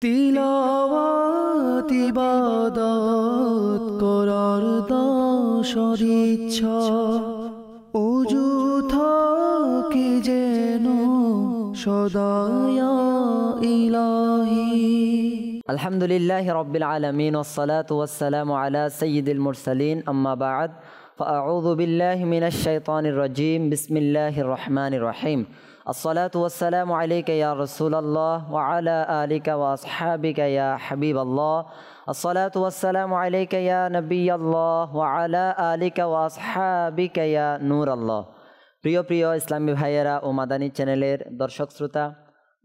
তিলাওয়াত ইবাদত করার দশর ইচ্ছা ওযু থাকে যেন সদায়া ইলাহি। আলহামদুলিল্লাহি রাব্বিল আলামিন ওয়াসসালাতু ওয়াসসালামু আলা সাইয়্যিদিল মুরসালিন আম্মা বা'দ ফাআউযু বিল্লাহি মিনাশ শাইতানির রাজীম বিসমিল্লাহির রহমানির রহিম। আসসালাতু ওয়াসসালামু আলাইকা ইয়া রাসূলাল্লাহ ওয়া আলা আলিকা ওয়া আসহাবিকা ইয়া হাবিবাল্লাহ। আসসালাতু ওয়াসসালামু আলাইকা ইয়া নবিয়াল্লাহ ওয়া আলা আলিকা ওয়া আসহাবিকা ইয়া নূরাল্লাহ। প্রিয় প্রিয় ইসলামী ভাইয়েরা ও মাদানী চ্যানেলের দর্শক শ্রোতা,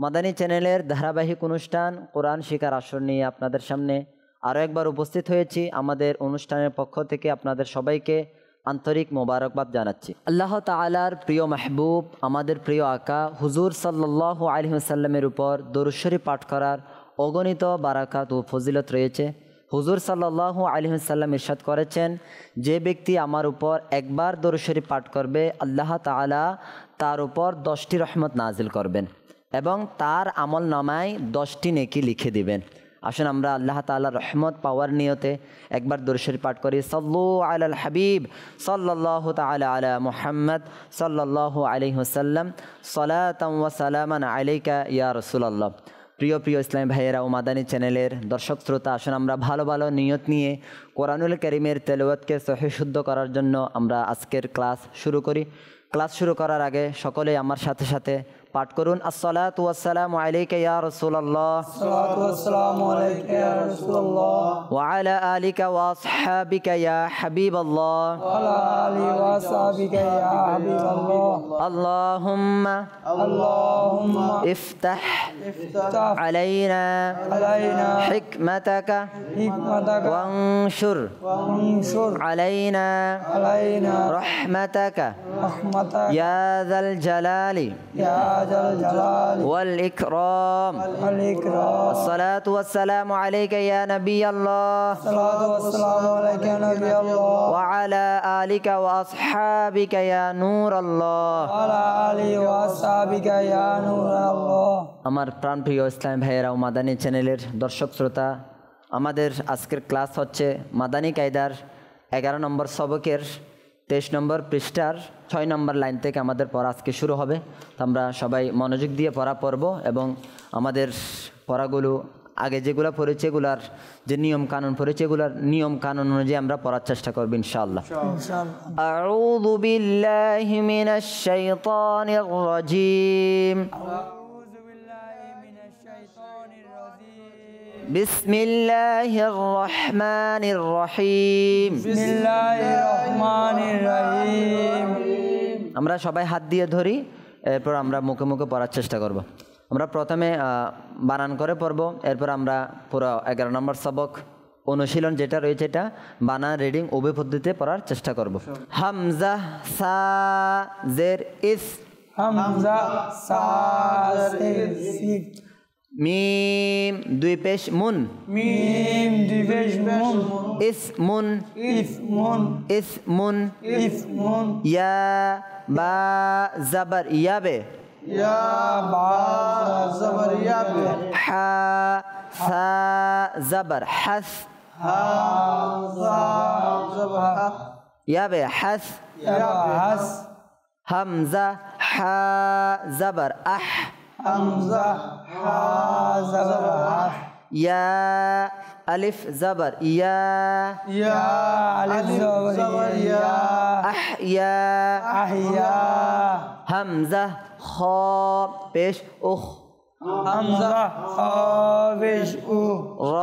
মাদানী চ্যানেলের ধারাবাহিক অনুষ্ঠান কোরআন শিখার আসর নিয়ে আপনাদের সামনে আরও একবার উপস্থিত হয়েছি। আমাদের অনুষ্ঠানের পক্ষ থেকে আপনাদের সবাইকে আন্তরিক মোবারকবাদ জানাচ্ছি। আল্লাহ তাআলার প্রিয় মাহবুব, আমাদের প্রিয় আকা হুজুর সাল্লাল্লাহু আলাইহি ওয়াসাল্লামের উপর দরুদ শরীফ পাঠ করার অগণিত বারাকাত ও ফজিলত রয়েছে। হুজুর সাল্লাল্লাহু আলাইহি ওয়াসাল্লাম ইরশাদ করেছেন, যে ব্যক্তি আমার উপর একবার দরুদ শরীফ পাঠ করবে, আল্লাহ তাআলা তার উপর 10টি রহমত নাজিল করবেন এবং তার আমল নামায় 10টি নেকি লিখে দিবেন। আসুন আমরা আল্লাহ তাআলার রহমত পাওয়ার নিয়তে একবার দরুদ শরীফ পাঠ করি। সাল্লু আলাল হাবিব সাল্লাল্লাহু তাআলা আলা মুহাম্মদ সাল্লাল্লাহু আলাইহি ওয়াসাল্লাম সালাতান ওয়া সালামান আলাইকা ইয়া রাসূলুল্লাহ। প্রিয় প্রিয় ইসলামী ভাইয়েরা ও মাদানী চ্যানেলের দর্শক শ্রোতা, আসুন আমরা ভালো ভালো নিয়ত নিয়ে কোরআনুল কারীমের তেলাওয়াতকে সহিহ শুদ্ধ করার জন্য আমরা আজকের ক্লাস শুরু করি। ক্লাস শুরু করার আগে সকলে আমার সাথে সাথে পাঠ করুন, আসসালাতু ওয়াসসালামু আলাইকা ইয়া রাসূলুল্লাহ, আসসালাতু ওয়াসসালামু আলাইকা ইয়া রাসূলুল্লাহ, ওয়া আলা আলিকা ওয়া আসহাবিকা ইয়া হাবিবাল্লাহ, ওয়া আলা আলিহি ওয়া আসহাবিকা ইয়া হাবিবাল্লাহ। আল্লাহুম্মা ইফতাহ আলাইনা হিকমাতাকা ওয়ানশুর আলাইনা রাহমাতাকা ইয়া যাল জালালি والإكرام. الصلاة والسلام عليك يا نبي الله وعلى آلك وأصحابك يا نور الله. আমার প্রাণপ্রিয় ইসলাম ভাইয়েরা ও মাদানী চ্যানেলের দর্শক শ্রোতা, আমাদের আজকের ক্লাস হচ্ছে মাদানী কায়দার 11 নম্বর সবকের 23 নম্বর পৃষ্ঠার 6 নম্বর লাইন থেকে আমাদের পড়া আজকে শুরু হবে। তো আমরা সবাই মনোযোগ দিয়ে পড়া পড়ব এবং আমাদের পড়াগুলো আগে যেগুলো পড়েছে এগুলার যে নিয়ম কানুন পড়েছে এগুলার নিয়ম কানুন অনুযায়ী আমরা পড়ার চেষ্টা করব ইনশাআল্লাহ। আউযু বিল্লাহি মিনাশ শাইতানির রাজীম। বিসমিল্লাহির রহমানির রহিম। আমরা সবাই হাত দিয়ে ধরি, এরপর আমরা মুখে মুখে পড়ার চেষ্টা করব। আমরা প্রথমে বানান করে পড়ব, এরপর আমরা পুরো 11 নম্বর সবক অনুশীলন যেটা রয়েছে এটা বানান রিডিং উভয় পদ্ধতিতে পড়ার চেষ্টা করব। হামজা সা জের ইস, হামজা সা জের সিফ, মিম দুই পেশ মুন, মিম দুই পেশ মুন, ইসমুন, ইসমুন, ইসমুন, ইসমুন, ইয়া বা জাবার ইয়াবে, ইয়া বা জাবার ইয়াবে, হা সা জাবার হাস, হা সা জাবার হাস, ইয়াবে হাস, ইয়া হাস, হামজা হা জাবার আহ, হামজা হা জাবার আহ, ইয়া আলিফ জাবার ইয়া, ইয়া আলিফ জাবার ইয়া, আহইয়া, আহিয়া, হামজা খ পেশ উখ, হামজা খা পেশ উ, র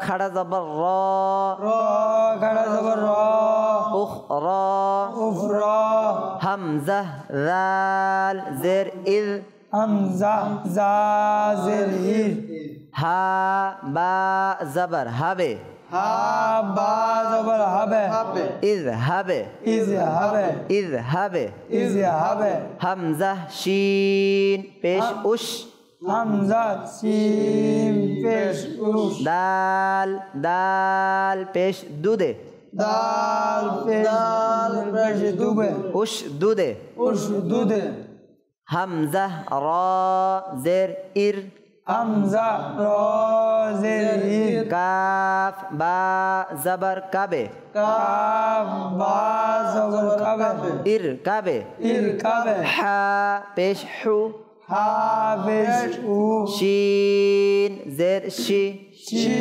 খাড়া জাবার র, র খাড়া জাবার র, উখ র, উফ র, হামজা জাল জের ইল, হামজা জা জের ইর, হা বা জাবার হবে, হা বা জাবার হবে, ইজ হবে, ইজ হবে, ইজ হবে, ইজ হবে, হামজা শিন পেশ উশ, হামজা সিন পেশ উশ, দাল দাল পেশ দুদে, দাল পেশ দুবে, উশ দুদে, উশ দুদে, হামজা র জের ইর, হামজা র জের ই কাফ বা জবর কাবে কাফ বা জবর কাবে ইর কাবে ইর কাবে হা পেশ হু হা পেশ উ শিন জের শি শি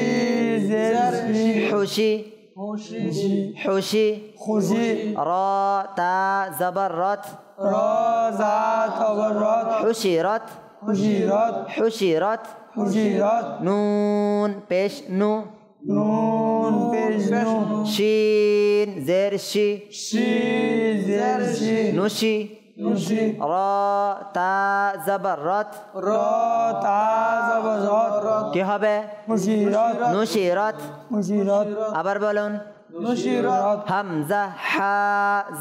জের শি হুশি হুশি খুশি র তা জবর রত র জা জবর রত হুশিরত খুশিরত হুশিরত খুশিরত নুন পেশ নু নুন পেশ নু শিন জের শি শি জের শি নুশি নুশি র তা জবর রত র তা জবর রত কি হবে খুশিরত নুশিরত খুশিরত আবার বলুন নুশিরত হামজা হা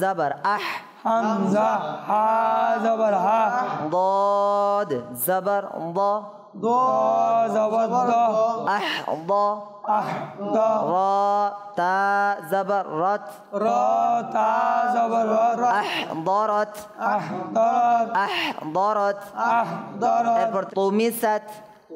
জবর আহ হামজা হা জবর হা ضاد زبر ض দ জবর দ أح ض আহ দ را تا زبر رت র তা জবর র أحضرت আহদরত أحضرت আহদরত এরপর তুমিসাত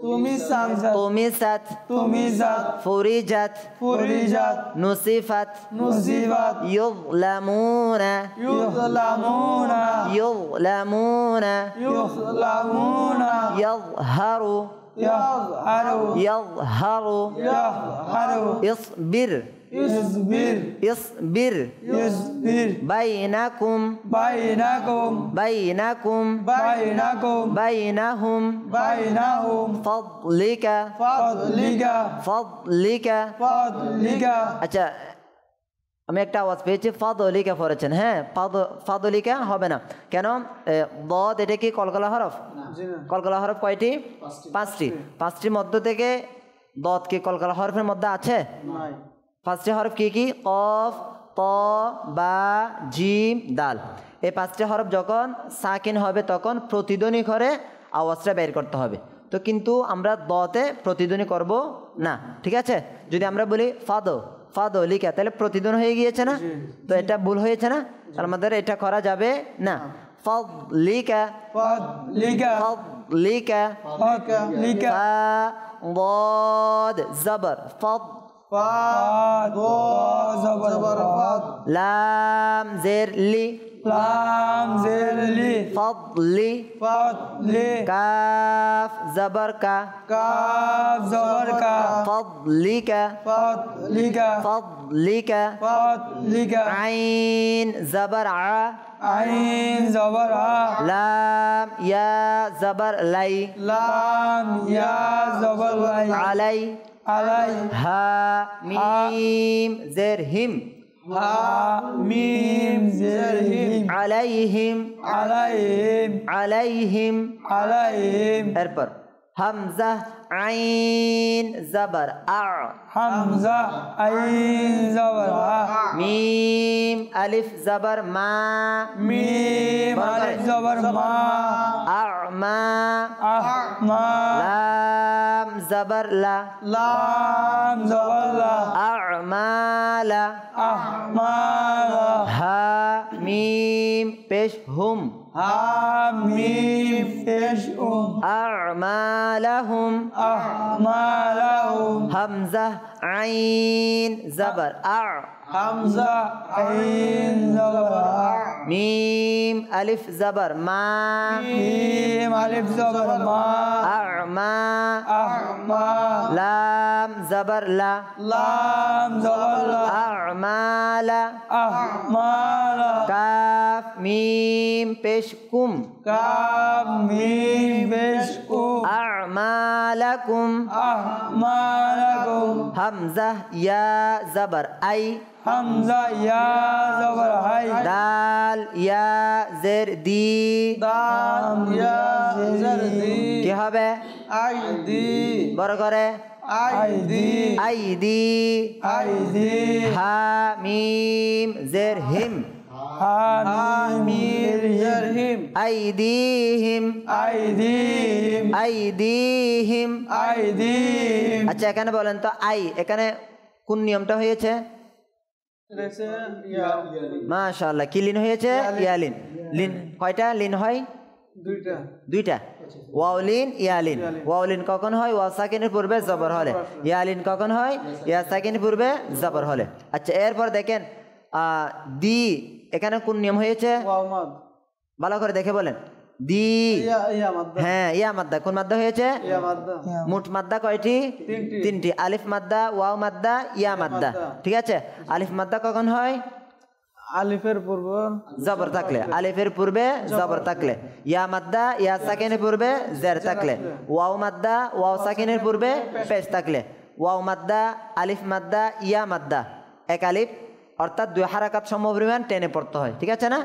তুমি সামজা তুমিসাত তুমি জাত ফুরিজাত ফুরিজাত নুসিফাত নুসিবাত ইউযলামুনা ইউযলামুনা ইউযলামুনা ইউযলামুনা ইয়াযহারু ইয়াযহারু ইয়াযহারু ইয়াযহারু ইসবির ইসবির ইসবির ইসবির বাইনাকুম বাইনাকুম বাইনাকুম বাইনাকুম বাইনাহুম বাইনাহুম ফাদলিকা ফাদলিকা ফাদলিকা ফাদলিকা আচ্ছা আমি একটা আওয়াজ পেয়েছি ফাদলিকা পড়েছেন হ্যাঁ ফাদলিকা হবে না কেন দদ এটা কি কলকলা হরফ কলকলা হরফ কয়টি পাঁচটির মধ্য থেকে দদ কি কলকলা হরফের মধ্যে আছে পাঁচটি হরফ কি কি কফ ত বা জিম দাল এই পাঁচটি হরফ যখন সাকিন হবে তখন প্রতিধ্বনি করে আওয়াজটা বের করতে হবে তো কিন্তু আমরা দতে প্রতিধ্বনি করব না ঠিক আছে যদি আমরা বলি ফাদো লিখা তাহলে প্রতিধ্বনি হয়ে গিয়েছে না তো এটা ভুল হয়েছে না আমাদের এটা করা যাবে না ফাদলিকা ফাদলিকা ফাদলিকা ফাদলিকা ফা ضاد زبر فض ফাদ জবর ফাদ লাম জের লি লাম জের লি فضلي ফাদলি কাফ জবর কা কাফ জবর কা فضلك ফাদলিকা فضلك ফাদলিকা عين زبر ع আইন জবর আ لام يا زبر لي লাম ইয়া জবর লাই علي আলাই ها ميم زر هم হা মিম জের হিম عليهم আলাইহিম عليهم আলাইহিম এরপর হামজা আইন জবর আ হামজা আইন জবর আ মিম আলিফ জবর মা মিম আলিফ জবর মা আ'মা আহমা লাম জবর লা লাম জবর লা আ'মালা আহমালা হা মিম পেশ হুম হা মিম পেশ আ'মালাহুম আহমালাহুম হামজা আইন জবর আ হামজা আইন জবর আ মিম আলিফ জবর মা মিম আলিফ জবর মা আ'মা আহমা লাম জবর লা লাম জবর লা আ'মালা আহমালা কাফ মিম পেশ কুম কাফ মিম পেশ কু আ'মালাকুম আহমালাকুম হামজা ইয়া জবর আই হামজা ইয়া জবর হাই দাল ইয়া জের দি দাম ইয়া জের দি কি হবে আইদি বড় করে আইদি আইদি আইদি হা মিম জের হিম হামিম জের হিম আইদিহিম আইদিহিম আইদিহিম আইদিহিম আচ্ছা এখানে বলেন তো আই এখানে কোন নিয়মটা হয়েছে মাশাআল্লাহ কি লিন হয়েছে ইয়ালিন লিন কয়টা লিন হয় দুইটা ওয়াউলিন ইয়ালিন ওয়াউলিন কখন হয় ওয়াও সাকিনের পূর্বে জবর হলে ইয়ালিন কখন হয় ইয়া সাকিনের পূর্বে জবর হলে আচ্ছা এরপর দেখেন দি এখানে কোন নিয়ম হয়েছে ভালো করে দেখে বলেন দি হ্যাঁ ইয়া মাদ্দা কোন মাদ্দা হয়েছে মোট মাদ্দা কয়টি তিনটি আলিফ মাদ্দা ওয়াও মাদ্দা ইয়া মাদ্দা ঠিক আছে আলিফ মাদ্দা কখন হয় আলিফের পূর্বে জবর থাকলে আলিফের পূর্বে জবর থাকলে ইয়া মাদ্দা ইয়া সাকিনের পূর্বে জের থাকলে ওয়াও মাদ্দা ওয়াও সাকিনের পূর্বে পেশ থাকলে ওয়াও মাদ্দা আলিফ মাদ্দা ইয়া মাদ্দা এক আলিফ অর্থাৎ দুই হারাকাত সমপরিমাণ টেনে পড়তে হয় ঠিক আছে না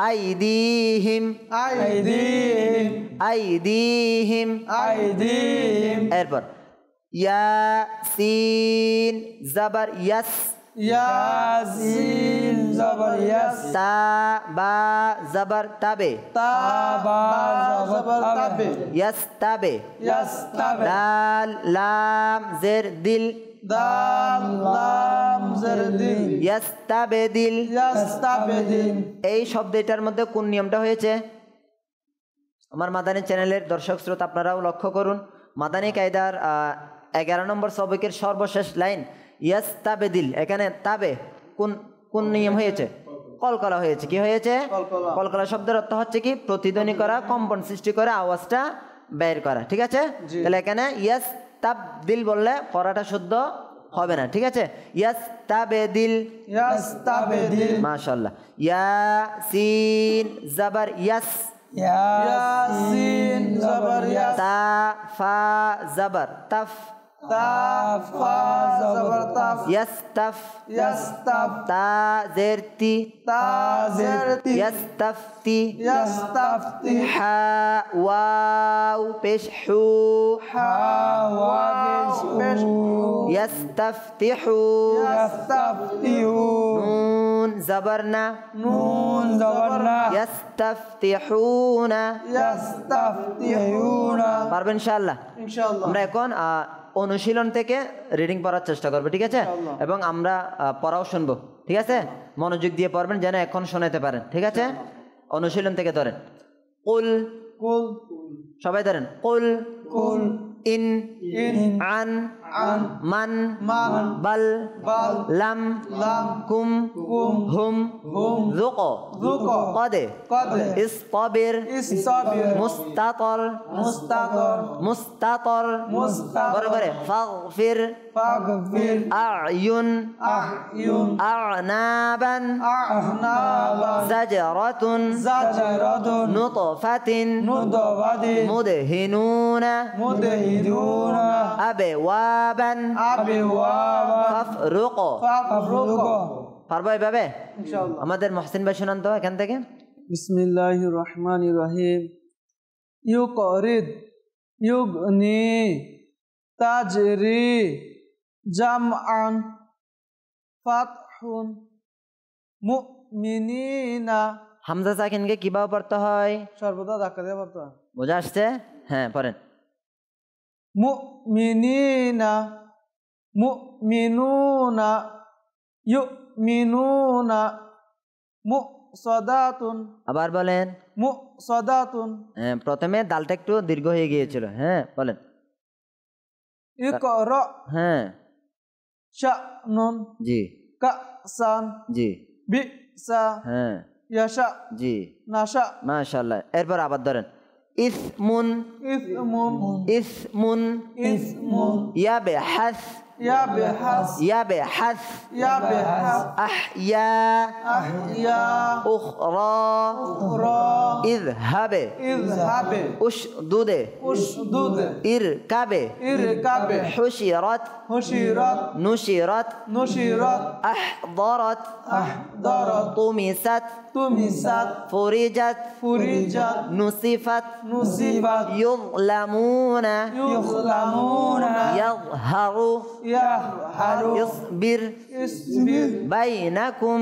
আইদিহিম আইদিহিম আইদিহিম আইদিহিম এরপর ইয়াসিন জবর ইয়াস ইয়াসিন জবর ইয়াস তা বা জবর তাবে তা বা জবর তাবে ইয়াস্তাবে ইয়াস্তাবে দাল লাম জের দিল দাল লাম জের দিল ইয়াস্তাবেদিল ইয়াস্তাবেদিল এই শব্দটার মধ্যে কোন নিয়মটা হয়েছে আমার মাদানী চ্যানেলের দর্শক শ্রোতা আপনারাও লক্ষ্য করুন মাদানী কায়দার 11 নম্বর সবকের সর্বশেষ লাইন ইয়াস্তাবেদিল এখানে তাবে কোন কোন নিয়ম হয়েছে কলকলা হয়েছে কি হয়েছে কলকলা শব্দের অর্থ হচ্ছে কি প্রতিধ্বনি করা কম্পন সৃষ্টি করে আওয়াজটা বের করা ঠিক আছে তাহলে এখানে ইয়াস্তাবদিল বললে পড়াটা শুদ্ধ হবে না ঠিক আছে ইয়াস্তাবেদিল ইয়াস্তাবেদিল মাশাআল্লাহ ইয়াসিন জবর ইয়াস ইয়াসিন জবর ইয়াস তা ফা জবর তাফ তা ফা জবর তাফ ইয়াস্তাফ ইয়াস্তাফ তা জের তি তা জের তি ইয়াস্তাফতি ইয়াস্তাফতি হা ওয়াও পেশ হু হা ওয়া পেশ ইয়াস্তাফতিহু ইয়াস্তাফতিহু নুন জবর না নুন জবর না ইয়াস্তাফতিহুনা ইয়াস্তাফতিহুনা পারবেন ইনশাআল্লাহ আমরা এখন অনুশীলন থেকে রিডিং পড়ার চেষ্টা করবো ঠিক আছে এবং আমরা পড়াও শুনবো ঠিক আছে মনোযোগ দিয়ে পড়বেন যেন এখন শোনাতে পারেন ঠিক আছে অনুশীলন থেকে ধরেন কুল কুল সবাই ধরেন কুল কুল ইন ইন আন আন মান মান বাল বাল লাম লাম কুম কুম হুম হুম যুক যুক قد قد ইসতাবির ইসতাবির মুস্তাতর মুস্তাতর মুস্তাতর মুস্তাতর বড় করে ফাগফির ফাগফির আয়ুন আয়ুন আ'নাবান আহনাবান জাজরাতুন জাজরাতুন নুতফাতিন নুদওয়াদিন মুদহিনুনা মুদহিদুনা আবওয়াবান আবিওয়াবা ফাফরুক ফাফরুক পারবো এভাবে ইনশাআল্লাহ আমাদের মহসিন ভাই শোনান তো এখান থেকে বিসমিল্লাহির রহমানির রহিম ইউকরিদ ইউগনি তাজরি জামআন ফাতহুন মুমিনিনা হামজা সাকিনকে কিভাবে পড়তে হয় সর্বদা ধাক্কা দিয়ে পড়তে হয় বোঝা আসছে হ্যাঁ পড়েন মুমিনিনা মুমিনুনা ইউমিনুনা মুসাদাতুন আবার বলেন মুসাদাতুন হ্যাঁ প্রথমে দালটা একটু দীর্ঘ হয়ে গিয়েছিল হ্যাঁ বলেন ইকরা হ্যাঁ শানুন জি কাসান জি বিসা হ্যাঁ ইয়াশা জি নাশা মাশাআল্লাহ এরপর আবার ধরেন ইসমুন ইসমুন ইসমুন ইসমুন ইয়াবহাস ইয়াবহাস ইয়াবহাস ইয়াবহাস আহইয়া আহইয়া উখরা উখরা ইযহাবে ইযহাবে উশদুদে উশদুদ ইরকাবে ইরকাবে হুশিরাত হুশিরাত নুশিরাত নুশিরাত আহদারাত আহদারাত তুমিসাত তুমিসাত ফুরিজাত ফুরিজাত নুসিফাত নুসিবাত ইউলামুনা ইউখলামুনা ইয়াযহারু ইয়াহহারু ইসবির ইসবির বাইনাকুম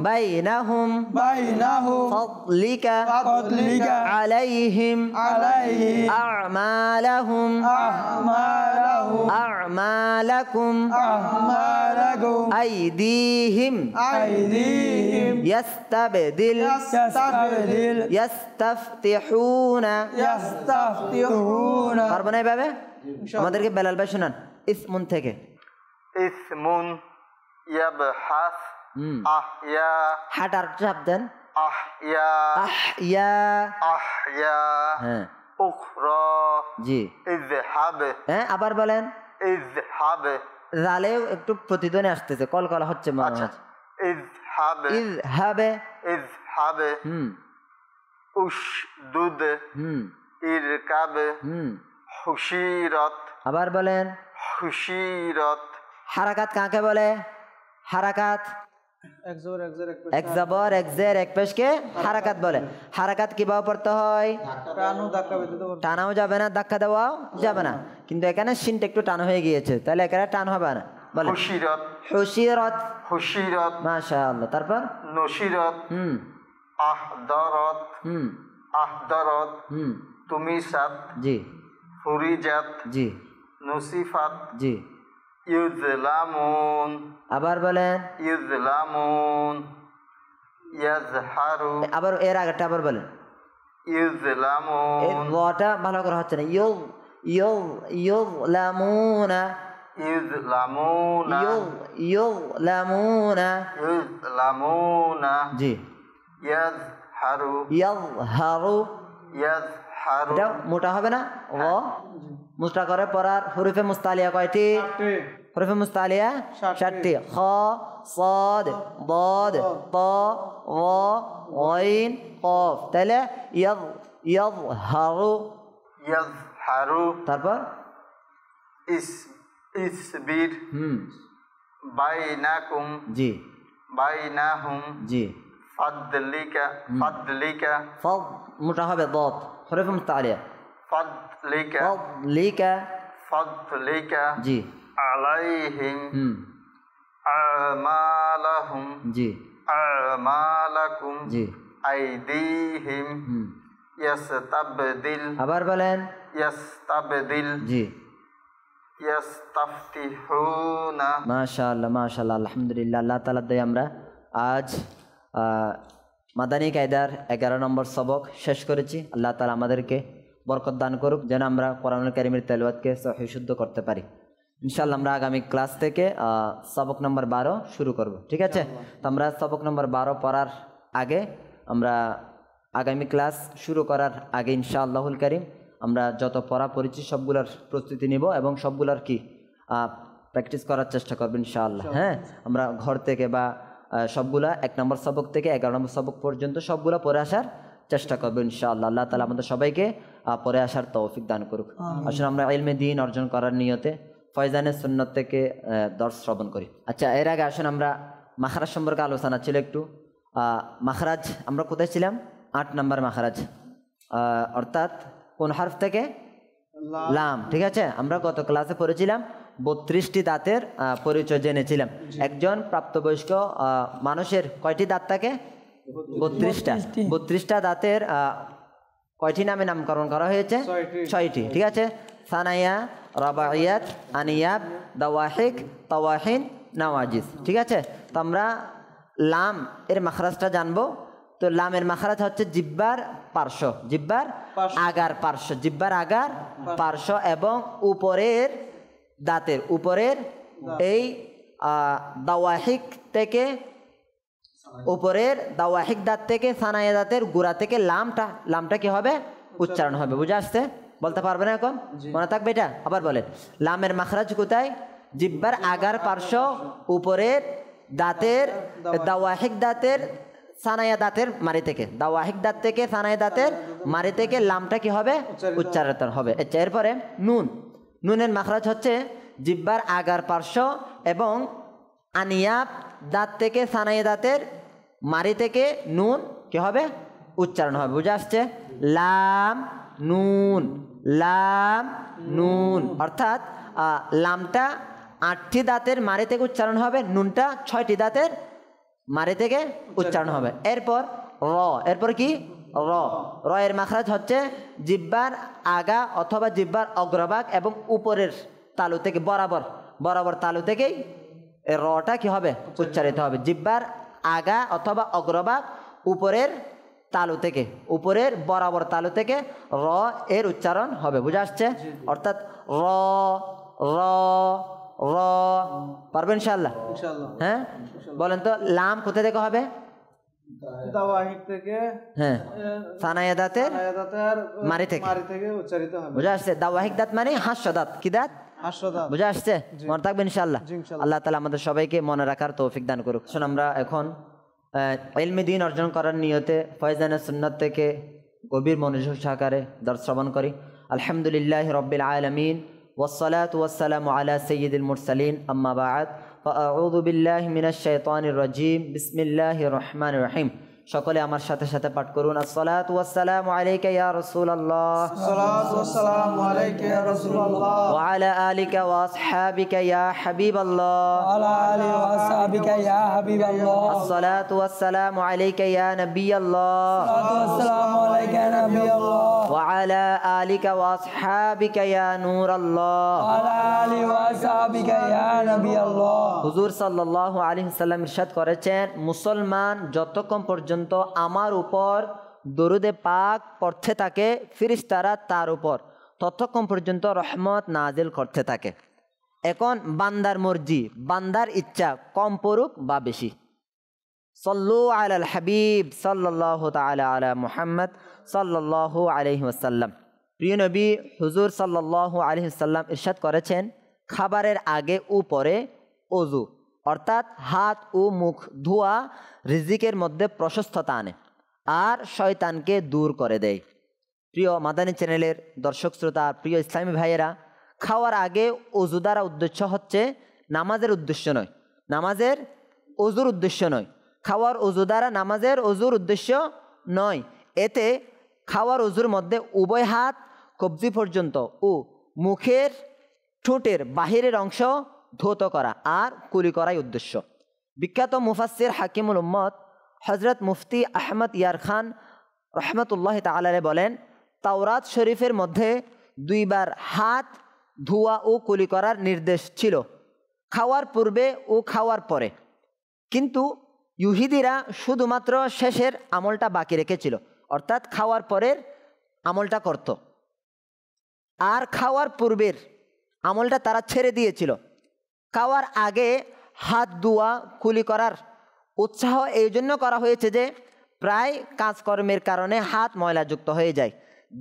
বাইনাহুম বাইনাহু ফাদলিকা ফাদলিকা আলাইহিম আলাইহি আ'মালাহুম আ'মালাহু আ'মালাকুম أعمالكم আইদিহিম أيديهم ইয়াস্তাবদিল يستبدل ইয়াস্তাফতিহুনা يستفتحون পারবো না এভাবে আমাদেরকে বেলাল ভাই শোনান ইসমুন থেকে اسم يبحث أحياء হাটার চাপ দেন أحياء আহইয়া أحياء হ্যাঁ أخرى জি اذهب হ্যাঁ আবার বলেন اذهب জালেও একটু প্রতিধ্বনি আসতেছে কলকলা হচ্ছে মনে হচ্ছে اذهب ইযহাবে اذهب হুম أشدد হুম اركب হুম حشيرت আবার বলেন حشيرت হারাকাত কাকে বলে হারাকাত এক জোর এক জোর এক এক জবর এক জের এক পেশকে হারাকাত বলে হারাকাত কিভাবে পড়তে হয় প্রাণও ধাক্কা বেঁধে দেবো টানাও যাবে না ধাক্কা দেওয়াও যাবে না কিন্তু এখানে সিনটা একটু টান হয়ে গিয়েছে তাহলে এখানে টান হবে না বলে حشيرت হুশিরত حشيرت মাশাআল্লাহ তারপর نشرت হুম أحضرت হুম أحضرت হুম تمست জি فرجت জি نصفت জি يظلمون আবার বলেন يظلمون يظهر আবার এর আগেটা আবার বলেন এই يظلمون লটা ভালো করে হচ্ছে না ইউ ইউ ইউলামুনা يظلمون ইউলামুনা يظلمون জি يظهر ইয়াযহারু يظهر এটা মোটা হবে না ও মোটা করে পড়ার হুরুফে মুস্তালিয়া কয়টি হুরুফে মুস্তালিয়া 60টি খ صاد ضاد ط র غين قاف তাহলে ইয়াযহারু يظهر তারপর اصبر হুম بينكم জি بينهم জি فضلك فضلك ফদ মোটা হবে ضاد হুরুফে মুস্তালিয়া فضلك فضلك فضلك জি عليهم হুম أعمالهم জি أعمالكم জি أيديهم হুম يستبدل আবার বলেন يستبدل জি يستفتحون মাশাআল্লাহ মাশাআল্লাহ আলহামদুলিল্লাহ আল্লাহ তাআলার দয়ায় আমরা আজ মাদানী কায়দার 11 নম্বর সবক শেষ করেছি আল্লাহ তাআলা আমাদেরকে বরকত দান করুক যেন আমরা কোরআনুল কারীমের তেলাওয়াতকে সহিহ শুদ্ধ করতে পারি ইনশাআল্লাহ আমরা আগামী ক্লাস থেকে সবক নম্বর 12 শুরু করব ঠিক আছে তো আমরা সবক নম্বর 12 পড়ার আগে আমরা আগামী ক্লাস শুরু করার আগে ইনশাআল্লাহুল কারীম আমরা যত পড়া পড়েছি সবগুলোর প্রস্তুতি নিব এবং সবগুলোর কি প্র্যাকটিস করার চেষ্টা করব ইনশাআল্লাহ হ্যাঁ আমরা ঘর থেকে বা সবগুলা 1 নম্বর সবক থেকে 11 নম্বর সবক পর্যন্ত সবগুলা পড়ে আসার চেষ্টা করব ইনশাআল্লাহ আল্লাহ তাআলা আমাদের সবাইকে পড়ে আসার তৌফিক দান করুক আসলে আমরা ইলমে দ্বীন অর্জন করার নিয়তে ফয়জানের সুন্নাত থেকে দর্শ শ্রবণ করি আচ্ছা এর আগে আসুন আমরা মাখরাজ সম্পর্কে আলোচনা ছিল একটু মাখরাজ আমরা কোথায় ছিলাম 8 নম্বর মাখরাজ অর্থাৎ কোন হরফ থেকে লাম ঠিক আছে আমরা গত ক্লাসে পড়েছিলাম 32টি দাঁতের পরিচয় জেনেছিলাম একজন প্রাপ্তবয়স্ক মানুষের কয়টি দাঁত থাকে 32টা দাঁতের কয়টি নামে নামকরণ করা হয়েছে 6টি ঠিক আছে সানাইয়া রাবাইয়াত আনিয়াব দাওয়াহিক তাওয়াহিন নাওয়াজিজ ঠিক আছে তো আমরা লাম এর মাখরাজটা জানবো তো লামের মাখরাজ হচ্ছে জিহ্বার পার্শ্ব জিহ্বার আগার পার্শ্ব জিহ্বার আগার পার্শ্ব এবং উপরের দাঁতের উপরের এই দাওয়াহিক থেকে উপরের দাওয়াহিক দাঁত থেকে সানায়া দাঁতের গোড়া থেকে লামটা কি হবে উচ্চারণ হবে বুঝে আসছে বলতে পারবে না এখন মনে থাকবে এটা আবার বলেন লামের মাখরাজ কোথায় জিহ্বার আগার পার্শ্ব উপরের দাঁতের দাওয়াহিক দাঁতের সানায়া দাঁতের মারি থেকে দাওয়াহিক দাঁত থেকে সানায়া দাঁতের মারি থেকে লামটা কি হবে উচ্চারিত হবে আচ্ছা এরপরে নুনের মাখরাজ হচ্ছে জিহ্বার আগার পার্শ্ব এবং আনিয়াব দাঁত থেকে সানায়া দাঁতের মারি থেকে নুন কি হবে উচ্চারণ হবে বুঝে আসছে লাম নুন অর্থাৎ লামটা 8টি দাঁতের মারি থেকে উচ্চারণ হবে নুনটা 6টি দাঁতের মারি থেকে উচ্চারণ হবে এরপর কি র এর মাখরাজ হচ্ছে জিহ্বার আগা অথবা জিহ্বার অগ্রভাগ এবং উপরের তালু থেকে বরাবর বরাবর তালু থেকেই এই রটা কি হবে উচ্চারিত হবে। জিহ্বার আগা অথবা অগ্রভাগ উপরের তালু থেকে, উপরের বরাবর তালু থেকে র এর উচ্চারণ হবে। বুঝা আসছে? অর্থাৎ র র র পারবেন ইনশাআল্লাহ? হ্যাঁ বলেন তো, লাম কোথা থেকে হবে? দাওয়াহিক থেকে, হ্যাঁ সানায়া দাঁতের মারি থেকে উচ্চারিত হবে। বুঝা আসছে? দাওয়াহিক দাঁত মানে হাস্য দাঁত। কি দাঁত? হাস্য দাঁত। বুঝা আসছে? মনে থাকবে ইনশাআল্লাহ। আল্লাহ তাআলা আমাদের সবাইকে মনে রাখার তৌফিক দান করুক। শুন, আমরা এখন ইলমে দ্বীন অর্জন করার নিয়তে ফয়জানে সুন্নাত থেকে গভীর মনোযোগ সহকারে দর্শ শ্রবণ করি। আলহামদুলিল্লাহি রাব্বিল আলামিন ওয়াসসালাতু ওয়াসসালামু আলা সাইয়্যিদিল মুরসালিন, আম্মা বা'দ, ফাআউযু বিল্লাহি মিনাশ শাইতানির রাজীম, বিসমিল্লাহির রহমানির রহিম। সকলে আমার সাথে সাথে পাঠ করুন। আসসালাতু ওয়াসসালামু আলাইকা ইয়া রাসূলুল্লাহ, আসসালাতু ওয়াসসালামু আলাইকা ইয়া রাসূলুল্লাহ, ওয়া আলা আলিকা ওয়া আসহাবিকা ইয়া হাবিবাল্লাহ, ওয়া আলা আলিহি ওয়া আসহাবিকা ইয়া হাবিবাল্লাহ, আসসালাতু ওয়াসসালামু আলাইকা ইয়া নাবিয়াল্লাহ, আসসালাতু ওয়াসসালামু আলাইকা ইয়া নাবিয়াল্লাহ, ওয়া আলা আলিকা ওয়া আসহাবিকা ইয়া নূরাল্লাহ, ওয়া আলা আলিহি ওয়া আসহাবিকা ইয়া নাবিয়াল্লাহ। হুজুর সাল্লাল্লাহু আলাইহি ওয়াসাল্লাম ইরশাদ করেছেন, মুসলমান যতক্ষণ পর্যন্ত আমার উপর দরুদে পাক পড়তে থাকে ফেরেশতারা তার উপর ততক্ষণ পর্যন্ত রহমত নাজিল করতে থাকে। এখন বান্দার মর্জি, বান্দার ইচ্ছা কম পড়ুক বা বেশি। সল্লু আলাল হাবিব সাল্লাল্লাহু তাআলা আলা মুহাম্মদ সাল্লাল্লাহু আলাইহি ওয়াসাল্লাম। প্রিয় নবী হুজুর সাল্লাল্লাহু আলাইহি ওয়াসাল্লাম ইরশাদ করেছেন, খাবারের আগে ও পরে ওযু অর্থাৎ হাত ও মুখ ধোয়া রিজিকের মধ্যে প্রশস্ততা আনে আর শয়তানকে দূর করে দেয়। প্রিয় মাদানী চ্যানেলের দর্শক শ্রোতা, প্রিয় ইসলামী ভাইয়েরা, খাওয়ার আগে ওযু দ্বারা উদ্দেশ্য হচ্ছে নামাজের উদ্দেশ্য নয়, নামাজের ওযুর উদ্দেশ্য নয়, খাওয়ার ওযু দ্বারা নামাজের ওযুর উদ্দেশ্য নয়। এতে খাওয়ার ওযুর মধ্যে উভয় হাত কবজি পর্যন্ত ও মুখের ঠোঁটের বাহিরের অংশ ধৌত করা আর কুলি করাই উদ্দেশ্য। বিখ্যাত মুফাসসির হাকিমুল উম্মত হযরত মুফতি আহমদ ইয়ার খান রহমতুল্লাহ তাআলা বলেন, তাওরাত শরীফের মধ্যে দুইবার হাত ধোয়া ও কুলি করার নির্দেশ ছিল, খাওয়ার পূর্বে ও খাওয়ার পরে। কিন্তু ইহুদিরা শুধুমাত্র শেষের আমলটা বাকি রেখেছিল, অর্থাৎ খাওয়ার পরের আমলটা করত, আর খাওয়ার পূর্বের আমলটা তারা ছেড়ে দিয়েছিল। খাওয়ার আগে হাত ধোয়া কুলি করার উৎসাহ এই জন্য করা হয়েছে যে প্রায় কাজকর্মের কারণে হাত ময়লাযুক্ত হয়ে যায়,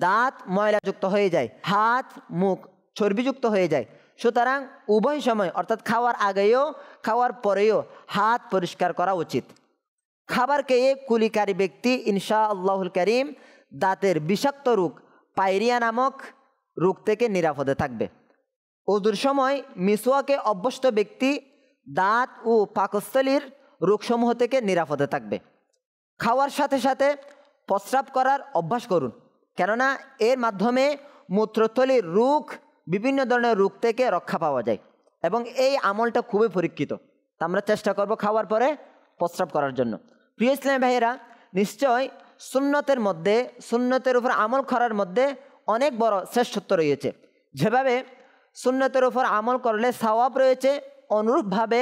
দাঁত ময়লাযুক্ত হয়ে যায়, হাত মুখ চর্বিযুক্ত হয়ে যায়। সুতরাং উভয় সময় অর্থাৎ খাওয়ার আগেও খাওয়ার পরেও হাত পরিষ্কার করা উচিত। খাবার খেয়ে কুলিকারী ব্যক্তি ইনশাআল্লাহুল কারীম দাঁতের বিষাক্ত রোগ পায়রিয়া নামক রোগ থেকে নিরাপদে থাকবে। ওযুর সময় মিসওয়াকে অভ্যস্ত ব্যক্তি দাঁত ও পাকস্থলীর রোগসমূহ থেকে নিরাপদে থাকবে। খাওয়ার সাথে সাথে প্রস্রাব করার অভ্যাস করুন, কেননা এর মাধ্যমে মূত্রথলির রোগ, বিভিন্ন ধরনের রোগ থেকে রক্ষা পাওয়া যায় এবং এই আমলটা খুবই পরীক্ষিত। তা আমরা চেষ্টা করব খাওয়ার পরে প্রস্রাব করার জন্য। প্রিয় ইসলামী ভাইয়েরা, নিশ্চয় সুন্নতের মধ্যে, সুন্নতের উপর আমল করার মধ্যে অনেক বড় শ্রেষ্ঠত্ব রয়েছে। যেভাবে সুন্নতের উপর আমল করলে সওয়াব রয়েছে, অনুরূপভাবে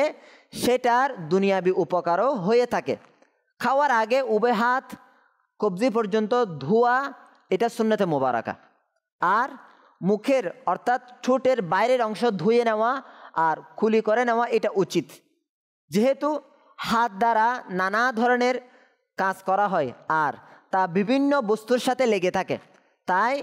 সেটার দুনিয়াবি উপকারও হয়ে থাকে। খাওয়ার আগে উভয় হাত কবজি পর্যন্ত ধোয়া, এটা সুন্নতে মোবারকা। আর মুখের অর্থাৎ ঠোঁটের বাইরের অংশ ধুয়ে নেওয়া আর কুলি করে নেওয়া এটা উচিত। যেহেতু হাত দ্বারা নানা ধরনের কাজ করা হয় আর তা বিভিন্ন বস্তুর সাথে লেগে থাকে, তাই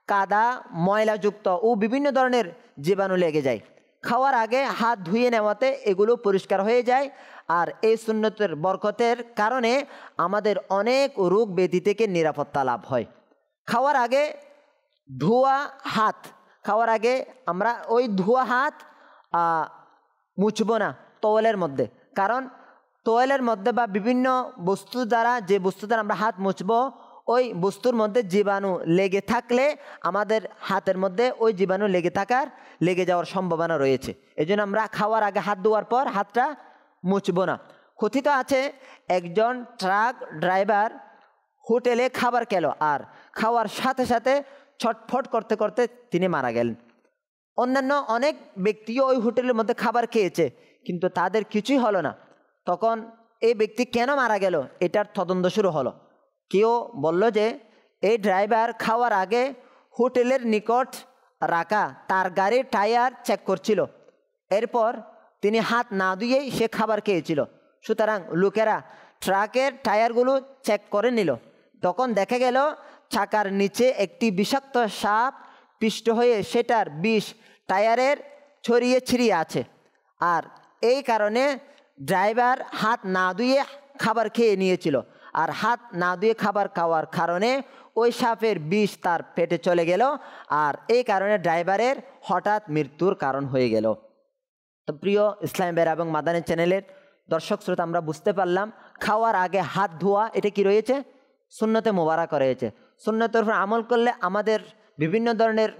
কাদা ময়লাযুক্ত ও বিভিন্ন ধরনের জীবাণু লেগে যায়। খাওয়ার আগে হাত ধুয়ে নেওয়াতে এগুলো পরিষ্কার হয়ে যায় আর এই সুন্নতের বরকতের কারণে আমাদের অনেক রোগ ব্যাধি থেকে নিরাপত্তা লাভ হয়। খাওয়ার আগে ধোয়া হাত, খাওয়ার আগে আমরা ওই ধোয়া হাত মুছবো না তোয়ালের মধ্যে, কারণ তোয়ালের মধ্যে বা বিভিন্ন বস্তু দ্বারা, যে বস্তু দ্বারা আমরা হাত মুছবো, ওই বস্তুর মধ্যে জীবাণু লেগে থাকলে আমাদের হাতের মধ্যে ওই জীবাণু লেগে যাওয়ার সম্ভাবনা রয়েছে। এই জন্য আমরা খাওয়ার আগে হাত ধোয়ার পর হাতটা মুছবো না। কথিত আছে একজন ট্রাক ড্রাইভার হোটেলে খাবার খেলো আর খাওয়ার সাথে সাথে ছটফট করতে করতে তিনি মারা গেলেন। অন্যান্য অনেক ব্যক্তিও ওই হোটেলের মধ্যে খাবার খেয়েছে, কিন্তু তাদের কিছুই হলো না। তখন এই ব্যক্তি কেন মারা গেল এটার তদন্ত শুরু হলো। কেউ বলল যে এই ড্রাইভার খাওয়ার আগে হোটেলের নিকট রাখা তার গাড়ির টায়ার চেক করছিল, এরপর তিনি হাত না ধুয়েই সে খাবার খেয়েছিল। সুতরাং লোকেরা ট্রাকের টায়ারগুলো চেক করে নিল, তখন দেখা গেল চাকার নিচে একটি বিষাক্ত সাপ পিষ্ট হয়ে সেটার বিষ টায়ারের ছড়িয়ে ছিটিয়ে আছে। আর এই কারণে ড্রাইভার হাত না ধুয়ে খাবার খেয়ে নিয়েছিল, আর হাত না ধুয়ে খাবার খাওয়ার কারণে ওই সাপের বিষ তার পেটে চলে গেল, আর এই কারণে ড্রাইভারের হঠাৎ মৃত্যুর কারণ হয়ে গেল। তো প্রিয় ইসলাম বেরা এবং মাদানী চ্যানেলের দর্শক শ্রোতা, আমরা বুঝতে পারলাম খাওয়ার আগে হাত ধোয়া এটা কি রয়েছে, সুন্নতে মোবারক রয়েছে। সুন্নতের উপর আমল করলে আমাদের বিভিন্ন ধরনের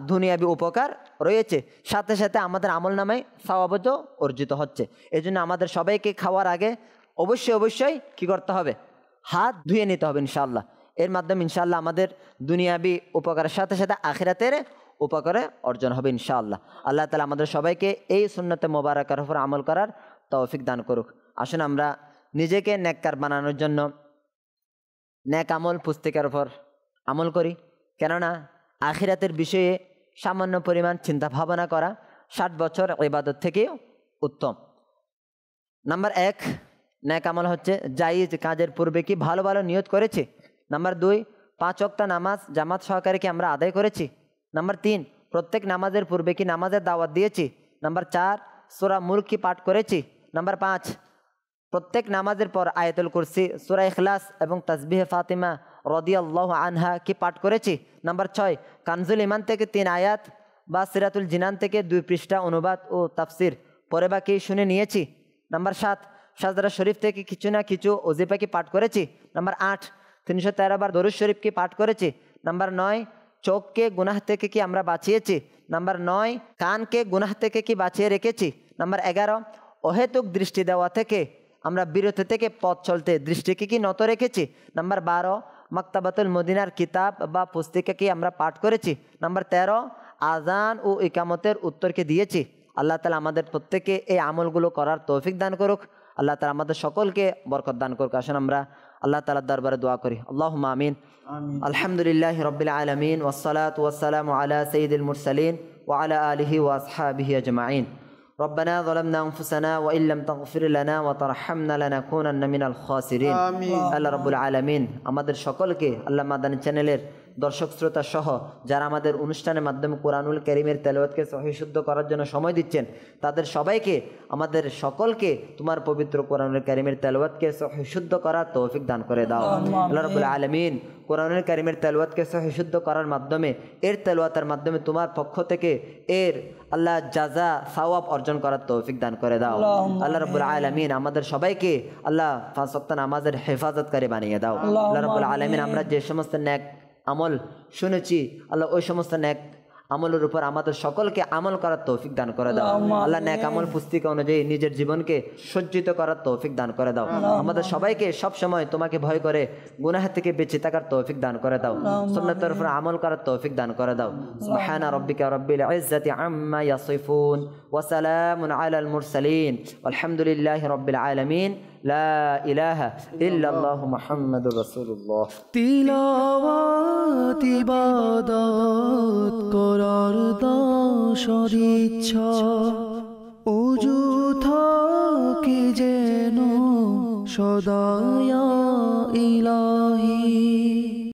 দুনিয়াবি উপকার রয়েছে, সাথে সাথে আমাদের আমল নামায় সওয়াবও অর্জিত হচ্ছে। এই জন্য আমাদের সবাইকে খাওয়ার আগে অবশ্যই কি করতে হবে, হাত ধুয়ে নিতে হবে ইনশাআল্লাহ। এর মাধ্যমে ইনশাআল্লাহ আমাদের দুনিয়াবি উপকারের সাথে সাথে আখিরাতের উপকারে অর্জন হবে ইনশাআল্লাহ। আল্লাহ তাআলা আমাদের সবাইকে এই সুন্নতে মোবারকের উপর আমল করার তৌফিক দান করুক। আসুন আমরা নিজেকে নেককার বানানোর জন্য নেক আমল পুস্তিকার উপর আমল করি, কেননা আখিরাতের বিষয়ে সামান্য পরিমাণ চিন্তা ভাবনা করা 60 বছর ইবাদত থেকেও উত্তম। নাম্বার 1 নেক আমল হচ্ছে জায়েজ কাজের পূর্বে কি ভালো ভালো নিয়ত করেছি। নাম্বার 2 5 ওয়াক্ত নামাজ জামাত সহকারে কি আমরা আদায় করেছি। নাম্বার 3 প্রত্যেক নামাজের পূর্বে কি নামাজের দাওয়াত দিয়েছি। নাম্বার 4 সূরা মুলক কি পাঠ করেছি। নাম্বার 5 প্রত্যেক নামাজের পর আয়াতুল কুরসি, সূরা ইখলাস এবং তাসবিহ ফাতিমা রাদিয়াল্লাহু আনহা কি পাঠ করেছি। নাম্বার 6 কানজুল ইমান থেকে 3 আয়াত বা সিরাতুল জিনান থেকে 2 পৃষ্ঠা অনুবাদ ও তাফসির পরে বা কি শুনে নিয়েছি। নাম্বার 7 সাজদা শরীফ থেকে কিছু না কিছু ওজিফা কি পাঠ করেছি। নাম্বার 8 313 বার দরুদ শরীফ কি পাঠ করেছি। নাম্বার 9 চোখকে গুনাহ থেকে কি আমরা বাঁচিয়েছি। নাম্বার 9 কানকে গুনাহ থেকে কি বাঁচিয়ে রেখেছি। নাম্বার 11 অহেতুক দৃষ্টি দেওয়া থেকে আমরা বিরত থেকে পথ চলতে দৃষ্টিকে কি নত রেখেছি। নাম্বার 12 মাকতাবাতুল মদিনার কিতাব বা পুস্তিকা কি আমরা পাঠ করেছি। নাম্বার 13 আজান ও ইকামতের উত্তরকে দিয়েছি। আল্লাহ তাআলা আমাদের প্রত্যেককে এই আমলগুলো করার তৌফিক দান করুক। আল্লাহ তাআলা আমাদের সকলকে বরকত দান করুক। আসুন আমরা আল্লাহ তাআলার দরবারে দোয়া করি। আল্লাহুম্মা আমিন। আলহামদুলিল্লাহি রাব্বিল আলামিন ওয়াসসালাতু ওয়াসসালামু আলা সাইয়্যিদিল মুরসালিন ওয়া আলা আলিহি ওয়া আসহাবিহি আজমাইন। ربنا ظلمنا أنفسنا وإن لم تغفر لنا وترحمنا لنكونن من الخاسرين আল্লাহ রাব্বুল আলামিন আমাদের সকলকে আল্লাহ মাদানী চ্যানেলের দর্শক শ্রোতা সহ যারা আমাদের অনুষ্ঠানের মাধ্যমে কোরআনুল কারীমের তেলাওয়াতকে সহিহ শুদ্ধ করার জন্য সময় দিচ্ছেন, তাদের সবাইকে আমাদের সকলকে তোমার পবিত্র কোরআনুল কারীমের তেলাওয়াতকে সহিহ শুদ্ধ করার তৌফিক দান করে দাও। আল্লাহ রাব্বুল আলামিন কোরআনুল কারীমের তেলাওয়াতকে সহিহ শুদ্ধ করার মাধ্যমে এর তেলাওয়াতের মাধ্যমে তোমার পক্ষ থেকে এর আল্লাহ জাযা সওয়াব অর্জন করার তৌফিক দান করে দাও। আল্লাহ রাব্বুল আলামিন আমাদের সবাইকে আল্লাহ 5 ওয়াক্ত নামাজের হেফাজতকারী বানিয়ে দাও। আল্লাহ রাব্বুল আলামিন আমরা যে সমস্ত নেক আমল শুনেছি আল্লাহ ওই সমস্ত নেক আমলের উপর আমাদের সকলকে আমল করার তৌফিক দান করে দাও। আল্লাহ নেক আমল পুস্তিকা অনুযায়ী নিজের জীবনকে সজ্জিত করার তৌফিক দান করে দাও। আমাদের সবাইকে সব সময় তোমাকে ভয় করে গুনাহ থেকে বেঁচে থাকার তৌফিক দান করে দাও। সুন্নাতের উপর আমল করার তৌফিক দান করে দাও। সুবহানা রাব্বিকা রাব্বিল ইজ্জাতি আম্মা ইয়াসিফুন ওয়া সালামুন আলাল মুরসালিন আলহামদুলিল্লাহি রাব্বিল আলামিন। লা ইলাহা ইল্লাল্লাহু মুহাম্মাদুর রাসূলুল্লাহ। তিলাওয়াত ইবাদত করার দশর ইচ্ছা ওযু থাকে যেন সদা ইয়া ইলাহি।